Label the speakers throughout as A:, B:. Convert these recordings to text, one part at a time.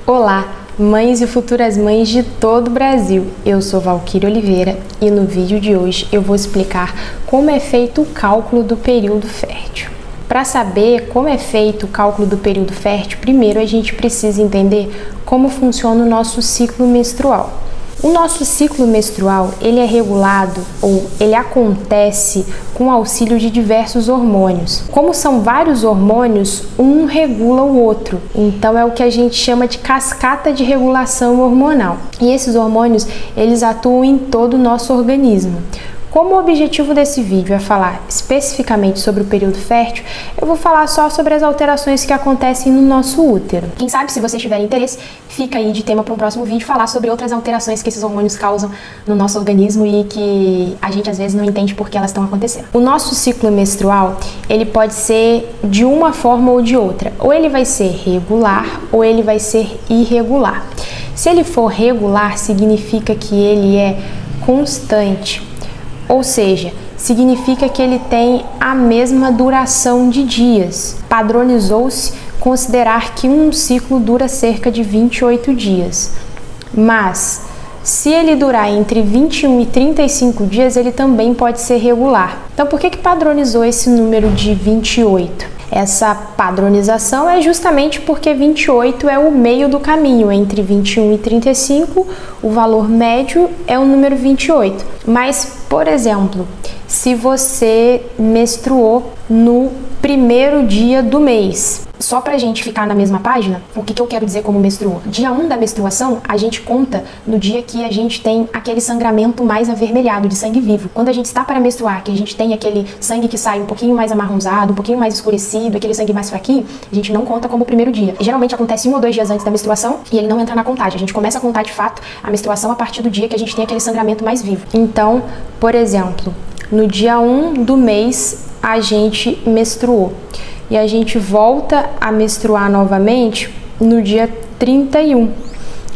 A: Olá, mães e futuras mães de todo o Brasil. Eu sou Valquíria Oliveira e no vídeo de hoje eu vou explicar como é feito o cálculo do período fértil. Para saber como é feito o cálculo do período fértil, primeiro a gente precisa entender como funciona o nosso ciclo menstrual. O nosso ciclo menstrual, ele é regulado ou ele acontece com o auxílio de diversos hormônios. Como são vários hormônios, um regula o outro. Então é o que a gente chama de cascata de regulação hormonal. E esses hormônios, eles atuam em todo o nosso organismo. Como o objetivo desse vídeo é falar especificamente sobre o período fértil, eu vou falar só sobre as alterações que acontecem no nosso útero. Quem sabe, se você tiver interesse, fica aí de tema para um próximo vídeo falar sobre outras alterações que esses hormônios causam no nosso organismo e que a gente às vezes não entende por que elas estão acontecendo. O nosso ciclo menstrual, ele pode ser de uma forma ou de outra. Ou ele vai ser regular ou ele vai ser irregular. Se ele for regular, significa que ele é constante. Ou seja, significa que ele tem a mesma duração de dias. Padronizou-se considerar que um ciclo dura cerca de 28 dias. Mas, se ele durar entre 21 e 35 dias, ele também pode ser regular. Então, por que padronizou esse número de 28? Essa padronização é justamente porque 28 é o meio do caminho, entre 21 e 35, o valor médio é o número 28. Mas, por exemplo, se você menstruou no primeiro dia do mês, só pra gente ficar na mesma página, o que eu quero dizer como menstruou? Dia 1 da menstruação, a gente conta no dia que a gente tem aquele sangramento mais avermelhado, de sangue vivo. Quando a gente está para menstruar, que a gente tem aquele sangue que sai um pouquinho mais amarronzado, um pouquinho mais escurecido, aquele sangue mais fraquinho, a gente não conta como o primeiro dia. Geralmente acontece 1 ou 2 dias antes da menstruação e ele não entra na contagem. A gente começa a contar de fato a menstruação a partir do dia que a gente tem aquele sangramento mais vivo. Então, por exemplo, no dia 1 do mês, a gente menstruou. E a gente volta a menstruar novamente no dia 31.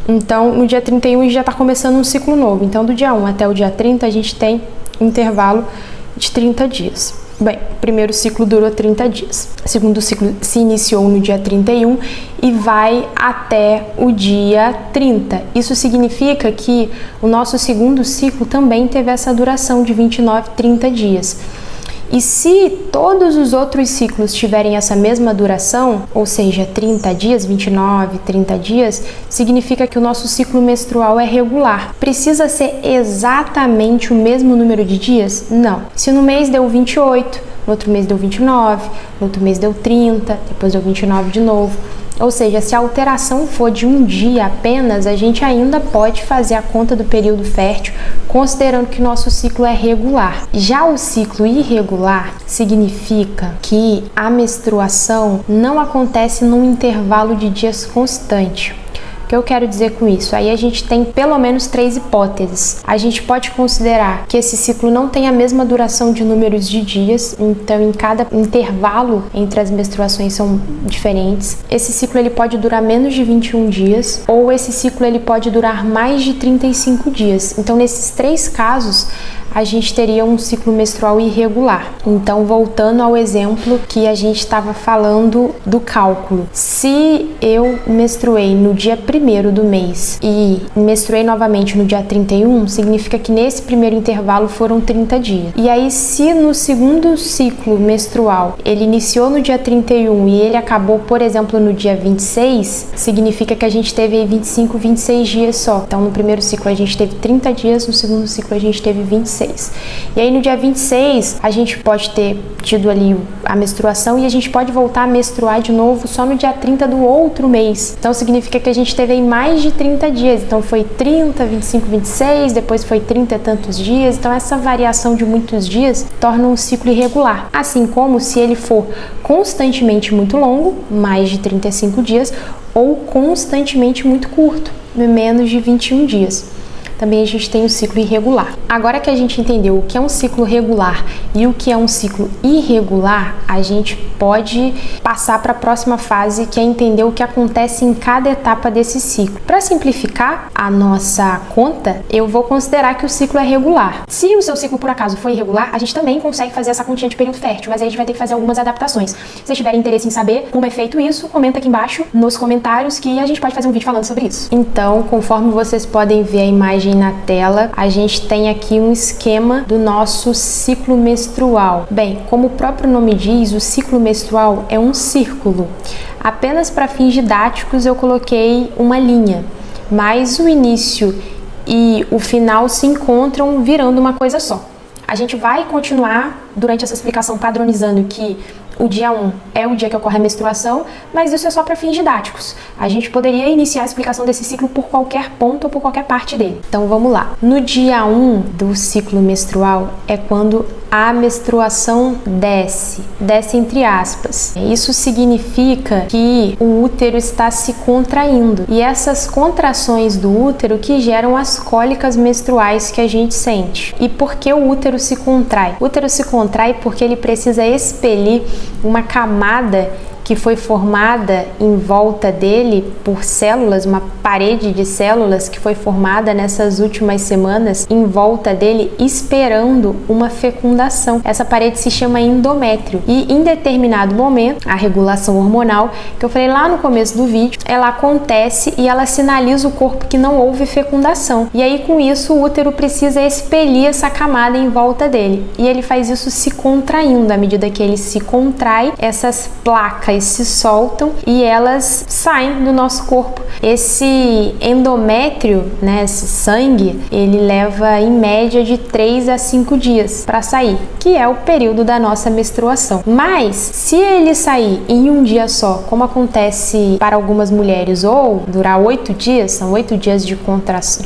A: Então, no dia 31 a gente já está começando um ciclo novo. Então, do dia 1 até o dia 30 a gente tem um intervalo de 30 dias. Bem, o primeiro ciclo durou 30 dias. O segundo ciclo se iniciou no dia 31 e vai até o dia 30. Isso significa que o nosso segundo ciclo também teve essa duração de 29, 30 dias. E se todos os outros ciclos tiverem essa mesma duração, ou seja, 30 dias, 29, 30 dias, significa que o nosso ciclo menstrual é regular. Precisa ser exatamente o mesmo número de dias? Não. Se no mês deu 28, no outro mês deu 29, no outro mês deu 30, depois deu 29 de novo. Ou seja, se a alteração for de um dia apenas, a gente ainda pode fazer a conta do período fértil, considerando que nosso ciclo é regular. Já o ciclo irregular significa que a menstruação não acontece num intervalo de dias constante. O que eu quero dizer com isso? Aí a gente tem pelo menos 3 hipóteses. A gente pode considerar que esse ciclo não tem a mesma duração de números de dias, então em cada intervalo entre as menstruações são diferentes. Esse ciclo ele pode durar menos de 21 dias ou esse ciclo ele pode durar mais de 35 dias. Então nesses 3 casos a gente teria um ciclo menstrual irregular. Então, voltando ao exemplo que a gente estava falando do cálculo. Se eu menstruei no dia 1º do mês e menstruei novamente no dia 31, significa que nesse primeiro intervalo foram 30 dias. E aí, se no segundo ciclo menstrual ele iniciou no dia 31 e ele acabou, por exemplo, no dia 26, significa que a gente teve aí 25, 26 dias só. Então, no primeiro ciclo a gente teve 30 dias, no segundo ciclo a gente teve 26. E aí no dia 26 a gente pode ter tido ali a menstruação e a gente pode voltar a menstruar de novo só no dia 30 do outro mês. Então significa que a gente teve aí mais de 30 dias. Então foi 30, 25, 26, depois foi 30 e tantos dias. Então essa variação de muitos dias torna um ciclo irregular. Assim como se ele for constantemente muito longo, mais de 35 dias, ou constantemente muito curto, menos de 21 dias. também a gente tem o ciclo irregular. Agora que a gente entendeu o que é um ciclo regular e o que é um ciclo irregular, a gente pode passar para a próxima fase, que é entender o que acontece em cada etapa desse ciclo. Para simplificar a nossa conta, eu vou considerar que o ciclo é regular. Se o seu ciclo por acaso for irregular, a gente também consegue fazer essa continha de período fértil, mas aí a gente vai ter que fazer algumas adaptações. Se vocês tiverem interesse em saber como é feito isso, comenta aqui embaixo nos comentários que a gente pode fazer um vídeo falando sobre isso. Então, conforme vocês podem ver a imagem na tela, a gente tem aqui um esquema do nosso ciclo menstrual. Bem, como o próprio nome diz, o ciclo menstrual é um círculo. Apenas para fins didáticos eu coloquei uma linha, mas o início e o final se encontram virando uma coisa só. A gente vai continuar durante essa explicação padronizando que o dia 1 é o dia que ocorre a menstruação, mas isso é só para fins didáticos. A gente poderia iniciar a explicação desse ciclo por qualquer ponto ou por qualquer parte dele. Então vamos lá. No dia 1 do ciclo menstrual é quando a menstruação desce entre aspas. Isso significa que o útero está se contraindo e essas contrações do útero que geram as cólicas menstruais que a gente sente. E por que o útero se contrai? O útero se contrai porque ele precisa expelir uma camada que foi formada em volta dele por células, uma parede de células que foi formada nessas últimas semanas em volta dele, esperando uma fecundação. Essa parede se chama endométrio e em determinado momento, a regulação hormonal, que eu falei lá no começo do vídeo, ela acontece e ela sinaliza o corpo que não houve fecundação. E aí com isso o útero precisa expelir essa camada em volta dele. E ele faz isso se contraindo. À medida que ele se contrai, essas placas se soltam e elas saem do nosso corpo. Esse endométrio, né, esse sangue, ele leva em média de 3 a 5 dias para sair, que é o período da nossa menstruação. Mas se ele sair em um dia só, como acontece para algumas mulheres, ou durar 8 dias, são 8 dias de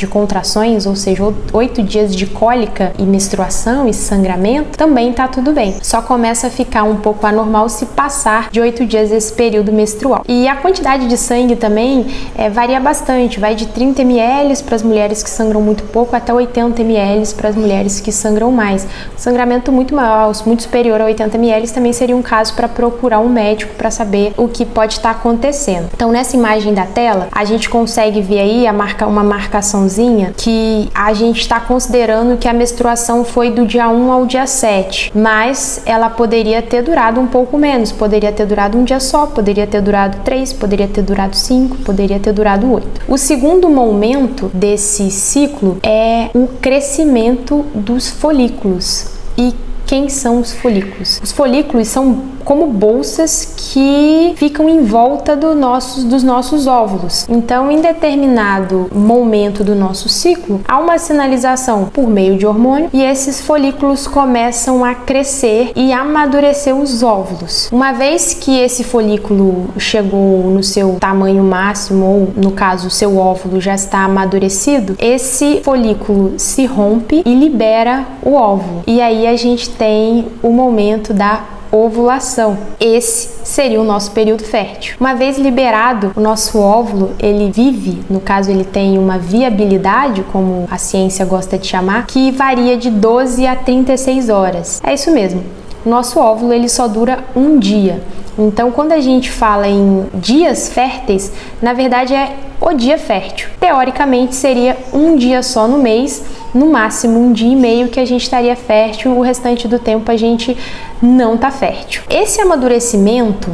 A: contrações, ou seja, 8 dias de cólica e menstruação e sangramento, também tá tudo bem. Só começa a ficar um pouco anormal se passar de 8 dias esse período menstrual. E a quantidade de sangue também varia bastante, vai de 30 ml para as mulheres que sangram muito pouco até 80 ml para as mulheres que sangram mais. O sangramento muito maior, muito superior a 80 ml também seria um caso para procurar um médico para saber o que pode estar acontecendo. Então nessa imagem da tela a gente consegue ver aí uma marcaçãozinha que a gente está considerando que a menstruação foi do dia 1 ao dia 7, mas ela poderia ter durado um pouco menos, poderia ter durado um dia só, poderia ter durado 3, poderia ter durado 5, poderia ter durado 8. O segundo momento desse ciclo é o crescimento dos folículos. E quem são os folículos? Os folículos são como bolsas que ficam em volta dos nossos óvulos. Então, em determinado momento do nosso ciclo, há uma sinalização por meio de hormônio e esses folículos começam a crescer e amadurecer os óvulos. Uma vez que esse folículo chegou no seu tamanho máximo, ou no caso, o seu óvulo já está amadurecido, esse folículo se rompe e libera o óvulo. E aí a gente tem o momento da ovulação. Esse seria o nosso período fértil. Uma vez liberado, o nosso óvulo, ele vive, no caso ele tem uma viabilidade, como a ciência gosta de chamar, que varia de 12 a 36 horas. É isso mesmo. O nosso óvulo, ele só dura um dia. Então, quando a gente fala em dias férteis, na verdade é o dia fértil. Teoricamente, seria um dia só no mês, no máximo um dia e meio que a gente estaria fértil, o restante do tempo a gente não tá fértil. Esse amadurecimento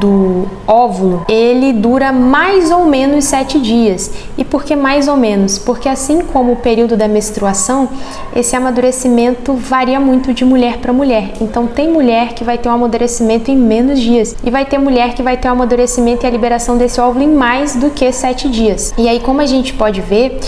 A: do óvulo, ele dura mais ou menos 7 dias. E por que mais ou menos? Porque assim como o período da menstruação, esse amadurecimento varia muito de mulher para mulher. Então tem mulher que vai ter um amadurecimento em menos dias e vai ter mulher que vai ter um amadurecimento e a liberação desse óvulo em mais do que 7 dias. E aí, como a gente pode ver,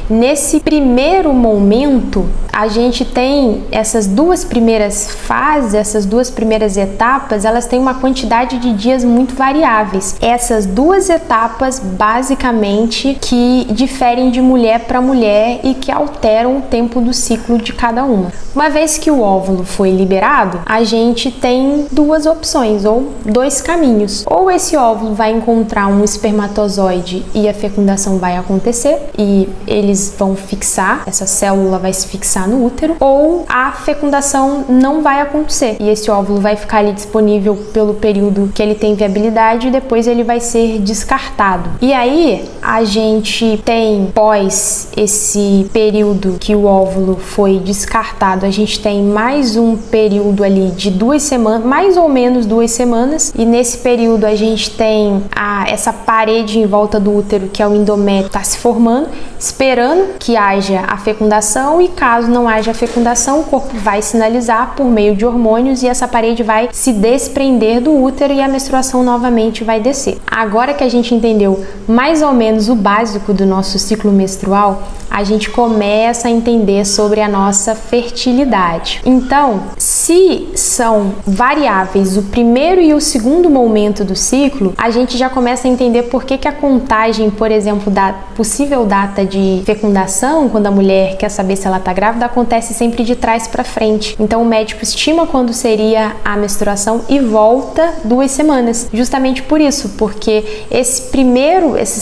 A: nesse primeiro momento, a gente tem essas duas primeiras fases, essas duas primeiras etapas, elas têm uma quantidade de dias muito variáveis. Essas duas etapas, basicamente, que diferem de mulher para mulher e que alteram o tempo do ciclo de cada uma. Uma vez que o óvulo foi liberado, a gente tem duas opções, ou dois caminhos. Ou esse óvulo vai encontrar um espermatozoide e a fecundação vai acontecer, e eles vão fixar, essa célula vai se fixar no útero, ou a fecundação não vai acontecer e esse óvulo vai ficar ali disponível pelo período que ele tem viabilidade e depois ele vai ser descartado. E aí a gente tem, pós esse período que o óvulo foi descartado, a gente tem mais um período ali de 2 semanas, mais ou menos 2 semanas, e nesse período a gente tem essa parede em volta do útero, que é o endométrio, está se formando, esperando que haja a fecundação, e caso não haja a fecundação, o corpo vai sinalizar por meio de hormônios e essa parede vai se desprender do útero e a menstruação novamente vai descer. Agora que a gente entendeu mais ou menos o básico do nosso ciclo menstrual, a gente começa a entender sobre a nossa fertilidade. Então, se são variáveis o primeiro e o segundo momento do ciclo, a gente já começa a entender por que a contagem, por exemplo, da possível data de fecundação, quando a mulher quer saber se ela está grávida, acontece sempre de trás para frente. Então, o médico estima quando seria a menstruação e volta 2 semanas. Justamente por isso, porque esses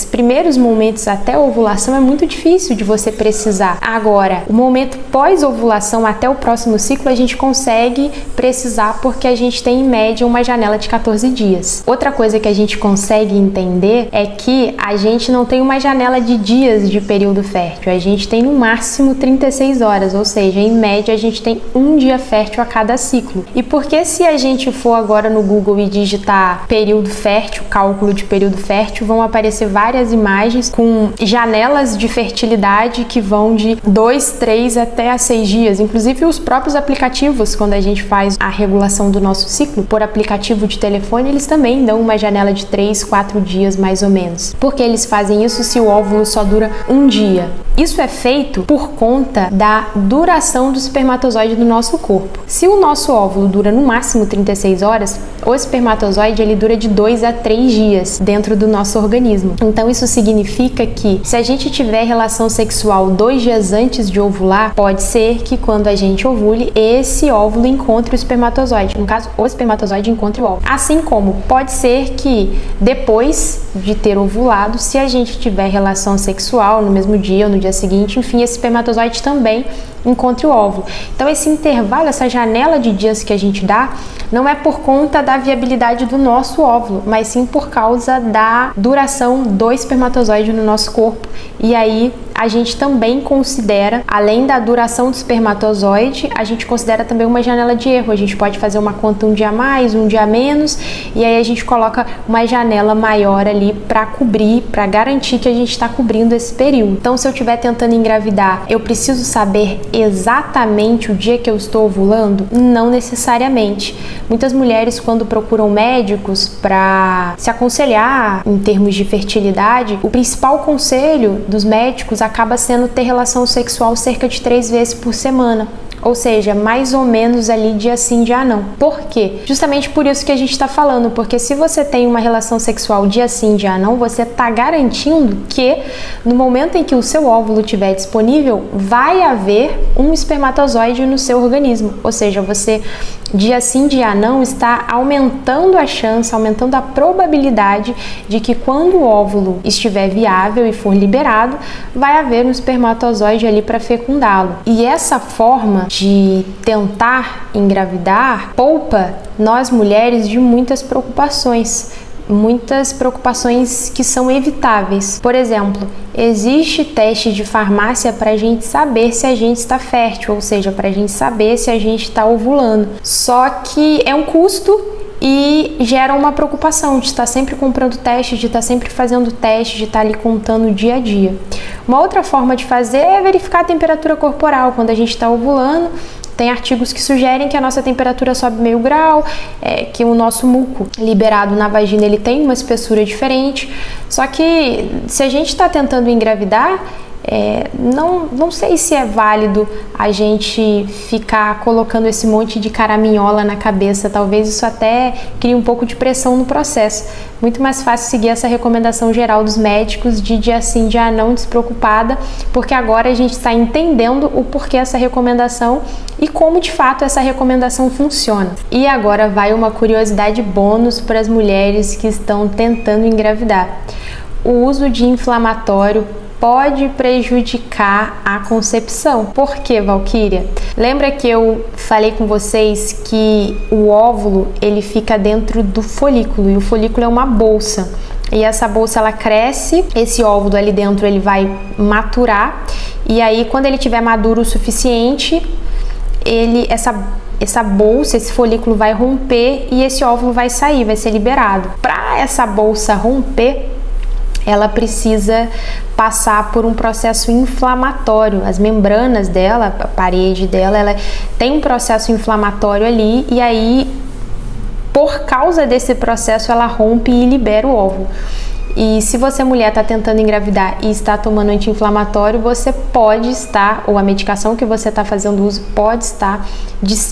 A: primeiros momentos até a ovulação é muito difícil de você precisar. Agora, o momento pós-ovulação até o próximo ciclo a gente consegue precisar porque a gente tem em média uma janela de 14 dias. Outra coisa que a gente consegue entender é que a gente não tem uma janela de dias de período fértil, a gente tem no máximo 36 horas, ou seja, em média a gente tem um dia fértil a cada ciclo. E porque se a gente for agora no Google e digitar período fértil, cálculo de período fértil, vão aparecer várias imagens com janelas de fertilidade que vão de 2, 3 até a 6 dias. Inclusive os próprios aplicativos, quando a gente faz a regulação do nosso ciclo por aplicativo de telefone, eles também dão uma janela de 3, 4 dias mais ou menos. Por que eles fazem isso se o óvulo só dura um dia? Isso é feito por conta da duração do espermatozoide do nosso corpo. Se o nosso óvulo dura no máximo 36 horas, o espermatozoide ele dura de 2 a 3 dias dentro do nosso organismo. Então isso significa que se a gente tiver relação sexual 2 dias antes de ovular, pode ser que quando a gente ovule, esse óvulo encontre o espermatozoide. No caso, o espermatozoide encontre o óvulo. Assim como pode ser que depois de ter ovulado, se a gente tiver relação sexual no mesmo dia ou no dia seguinte, enfim, esse espermatozoide também encontre o óvulo. Então esse intervalo, essa janela de dias que a gente dá, não é por conta da viabilidade do nosso óvulo, mas sim por causa da duração do espermatozoide no nosso corpo. E aí a gente também considera, além da duração do espermatozoide, a gente considera também uma janela de erro. A gente pode fazer uma conta um dia a mais, um dia a menos, e aí a gente coloca uma janela maior ali para cobrir, para garantir que a gente está cobrindo esse período. Então, se eu estiver tentando engravidar, eu preciso saber exatamente o dia que eu estou ovulando? Não necessariamente. Muitas mulheres, quando procuram médicos para se aconselhar em termos de fertilidade, o principal conselho dos médicos acaba sendo ter relação sexual cerca de 3 vezes por semana. Ou seja, mais ou menos ali dia sim, dia não. Por quê? Justamente por isso que a gente está falando, porque se você tem uma relação sexual dia sim, dia não, você está garantindo que no momento em que o seu óvulo estiver disponível, vai haver um espermatozoide no seu organismo. Ou seja, você dia sim, dia não está aumentando a chance, aumentando a probabilidade de que quando o óvulo estiver viável e for liberado, vai haver um espermatozoide ali para fecundá-lo. E essa forma de tentar engravidar poupa nós mulheres de muitas preocupações que são evitáveis. Por exemplo, existe teste de farmácia para a gente saber se a gente está fértil, ou seja, para a gente saber se a gente está ovulando. Só que é um custo e gera uma preocupação de estar sempre comprando teste, de estar sempre fazendo teste, de estar ali contando dia a dia. Uma outra forma de fazer é verificar a temperatura corporal quando a gente está ovulando. Tem artigos que sugerem que a nossa temperatura sobe meio grau, que o nosso muco liberado na vagina ele tem uma espessura diferente. Só que se a gente está tentando engravidar, Não sei se é válido a gente ficar colocando esse monte de caraminhola na cabeça. Talvez isso até crie um pouco de pressão no processo. Muito mais fácil seguir essa recomendação geral dos médicos de dia sim, dia não, despreocupada, porque agora a gente está entendendo o porquê essa recomendação e como de fato essa recomendação funciona. E agora vai uma curiosidade bônus para as mulheres que estão tentando engravidar. O uso de inflamatório pode prejudicar a concepção. Por quê, Valquíria? Lembra que eu falei com vocês que o óvulo ele fica dentro do folículo e o folículo é uma bolsa. E essa bolsa ela cresce, esse óvulo ali dentro ele vai maturar e aí quando ele tiver maduro o suficiente, essa bolsa, esse folículo vai romper e esse óvulo vai sair, vai ser liberado. Para essa bolsa romper, ela precisa passar por um processo inflamatório. As membranas dela, a parede dela, ela tem um processo inflamatório ali e aí, por causa desse processo, ela rompe e libera o óvulo. E se você, mulher, está tentando engravidar e está tomando anti-inflamatório, você pode estar, ou a medicação que você está fazendo uso pode estar,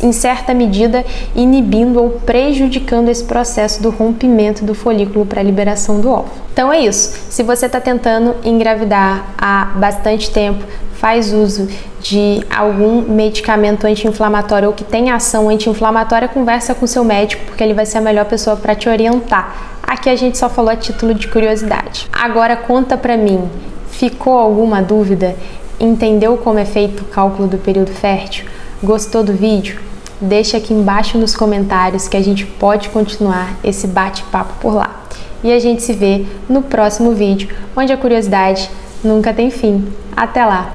A: em certa medida, inibindo ou prejudicando esse processo do rompimento do folículo para a liberação do óvulo. Então é isso. Se você está tentando engravidar há bastante tempo, faz uso de algum medicamento anti-inflamatório ou que tenha ação anti-inflamatória, conversa com seu médico, porque ele vai ser a melhor pessoa para te orientar. Aqui a gente só falou a título de curiosidade. Agora conta pra mim, ficou alguma dúvida? Entendeu como é feito o cálculo do período fértil? Gostou do vídeo? Deixa aqui embaixo nos comentários que a gente pode continuar esse bate-papo por lá. E a gente se vê no próximo vídeo, onde a curiosidade nunca tem fim. Até lá!